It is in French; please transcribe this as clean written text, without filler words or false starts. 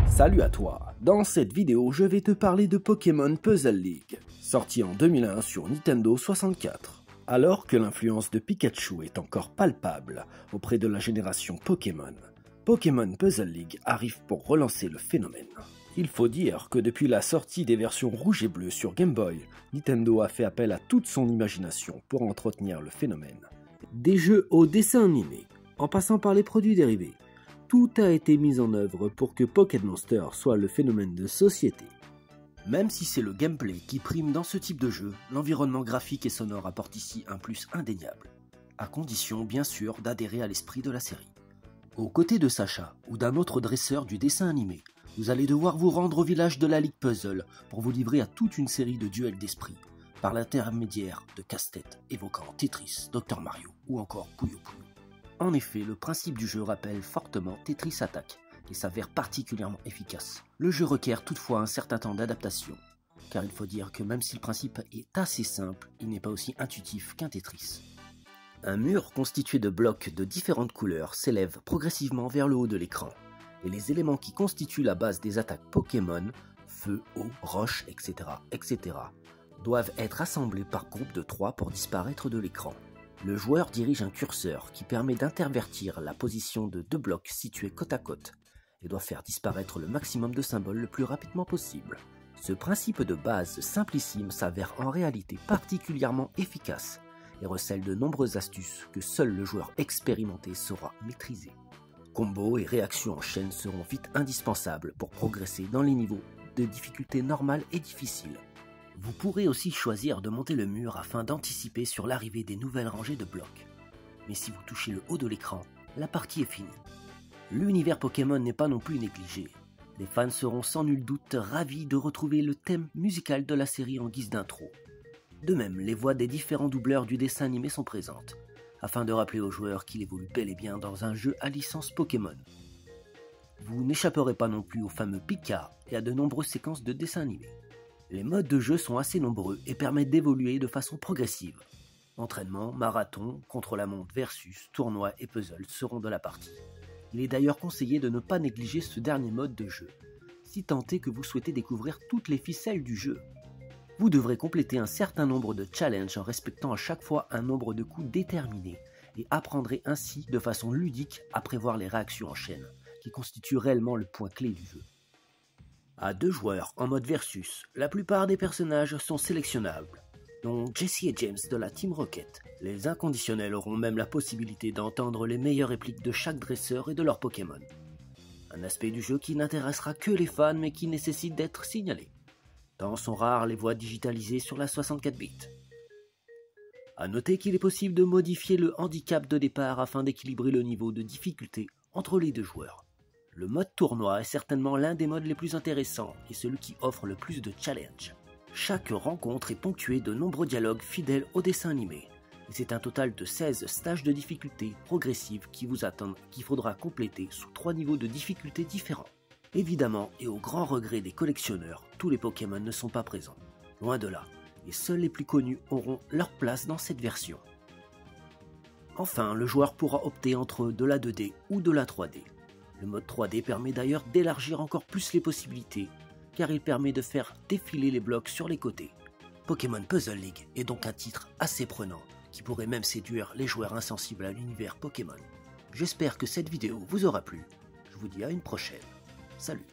Salut à toi, dans cette vidéo je vais te parler de Pokémon Puzzle League, sorti en 2001 sur Nintendo 64. Alors que l'influence de Pikachu est encore palpable auprès de la génération Pokémon, Pokémon Puzzle League arrive pour relancer le phénomène. Il faut dire que depuis la sortie des versions rouge et bleu sur Game Boy, Nintendo a fait appel à toute son imagination pour entretenir le phénomène. Des jeux au dessin animé, en passant par les produits dérivés, tout a été mis en œuvre pour que Pocket Monster soit le phénomène de société. Même si c'est le gameplay qui prime dans ce type de jeu, l'environnement graphique et sonore apporte ici un plus indéniable, à condition bien sûr d'adhérer à l'esprit de la série. Aux côtés de Sacha ou d'un autre dresseur du dessin animé, vous allez devoir vous rendre au village de la Ligue Puzzle pour vous livrer à toute une série de duels d'esprit, par l'intermédiaire de casse-têtes évoquant Tetris, Dr Mario ou encore Puyo Puyo. En effet, le principe du jeu rappelle fortement Tetris Attack et s'avère particulièrement efficace. Le jeu requiert toutefois un certain temps d'adaptation, car il faut dire que même si le principe est assez simple, il n'est pas aussi intuitif qu'un Tetris. Un mur constitué de blocs de différentes couleurs s'élève progressivement vers le haut de l'écran, et les éléments qui constituent la base des attaques Pokémon, feu, eau, roche, etc., doivent être assemblés par groupe de 3 pour disparaître de l'écran. Le joueur dirige un curseur qui permet d'intervertir la position de 2 blocs situés côte à côte et doit faire disparaître le maximum de symboles le plus rapidement possible. Ce principe de base simplissime s'avère en réalité particulièrement efficace et recèle de nombreuses astuces que seul le joueur expérimenté saura maîtriser. Combos et réactions en chaîne seront vite indispensables pour progresser dans les niveaux de difficulté normale et difficile. Vous pourrez aussi choisir de monter le mur afin d'anticiper sur l'arrivée des nouvelles rangées de blocs. Mais si vous touchez le haut de l'écran, la partie est finie. L'univers Pokémon n'est pas non plus négligé. Les fans seront sans nul doute ravis de retrouver le thème musical de la série en guise d'intro. De même, les voix des différents doubleurs du dessin animé sont présentes, afin de rappeler aux joueurs qu'il évolue bel et bien dans un jeu à licence Pokémon. Vous n'échapperez pas non plus au fameux Pika et à de nombreuses séquences de dessin animé. Les modes de jeu sont assez nombreux et permettent d'évoluer de façon progressive. Entraînement, marathon, contre-la-montre versus, tournoi et puzzle seront de la partie. Il est d'ailleurs conseillé de ne pas négliger ce dernier mode de jeu, si tant est que vous souhaitez découvrir toutes les ficelles du jeu. Vous devrez compléter un certain nombre de challenges en respectant à chaque fois un nombre de coups déterminé et apprendrez ainsi de façon ludique à prévoir les réactions en chaîne, qui constituent réellement le point clé du jeu. À 2 joueurs en mode versus, la plupart des personnages sont sélectionnables, dont Jessie et James de la Team Rocket. Les inconditionnels auront même la possibilité d'entendre les meilleures répliques de chaque dresseur et de leurs Pokémon. Un aspect du jeu qui n'intéressera que les fans mais qui nécessite d'être signalé, tant sont rares les voix digitalisées sur la 64 bits. A noter qu'il est possible de modifier le handicap de départ afin d'équilibrer le niveau de difficulté entre les 2 joueurs. Le mode tournoi est certainement l'un des modes les plus intéressants et celui qui offre le plus de challenges. Chaque rencontre est ponctuée de nombreux dialogues fidèles au dessin animé, et c'est un total de 16 stages de difficulté progressive qui vous attendent qu'il faudra compléter sous 3 niveaux de difficulté différents. Évidemment, et au grand regret des collectionneurs, tous les Pokémon ne sont pas présents. Loin de là, et seuls les plus connus auront leur place dans cette version. Enfin, le joueur pourra opter entre de la 2D ou de la 3D. Le mode 3D permet d'ailleurs d'élargir encore plus les possibilités, car il permet de faire défiler les blocs sur les côtés. Pokémon Puzzle League est donc un titre assez prenant, qui pourrait même séduire les joueurs insensibles à l'univers Pokémon. J'espère que cette vidéo vous aura plu. Je vous dis à une prochaine. Salut!